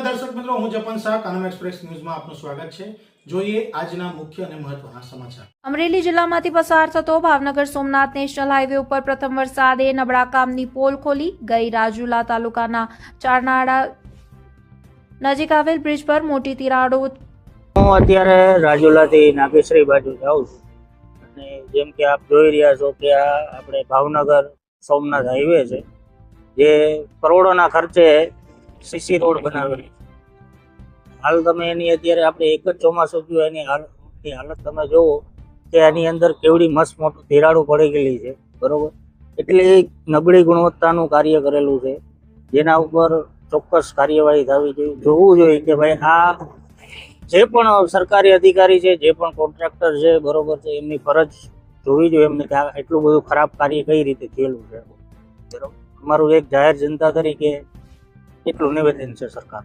દર્શક મિત્રો, હું જપન શાહ, કાનમ એક્સપ્રેસ ન્યૂઝમાં આપનું સ્વાગત છે। જોઈએ આજના મુખ્ય અને મહત્વના સમાચાર। અમરેલી જિલ્લામાંથી પસાર થતો ભાવનગર સોમનાથ નેશનલ હાઈવે ઉપર પ્રથમ વરસાદે નબળા કામની પોલ ખોલી ગઈ। રાજુલા તાલુકાના ચારનાળા નજીક આવેલ બ્રિજ પર મોટી તિરાડો। હું અત્યારે રાજુલાથી નાગેશ્રી બાજુ જાઉં છું અને જેમ કે આપ જોઈ રહ્યા છો કે આ આપણે ભાવનગર સોમનાથ હાઈવે છે, જે કરોડોના ખર્ચે સીસી રોડ બનાવેલી છે। હાલ તમે એની અત્યારે આપણે એક જ ચોમાસું થયું, એની હાલત તમે જોવો કે એની અંદર કેવડી મસ્ત મોટું તિરાડો પડી ગયેલી છે, બરોબર। એટલે નબળી ગુણવત્તાનું કાર્ય કરેલું છે, જેના ઉપર ચોક્કસ કાર્યવાહી થવી જોઈએ। જોવું જોઈએ કે ભાઈ આ જે પણ સરકારી અધિકારી છે, જે પણ કોન્ટ્રાક્ટર છે, બરોબર છે, એમની ફરજ જોવી જોઈએ એમને કે આ એટલું બધું ખરાબ કાર્ય કઈ રીતે થયેલું છે, બરોબર। અમારું એક જાહેર જનતા તરીકે એટલું નિવેદન છે સરકાર।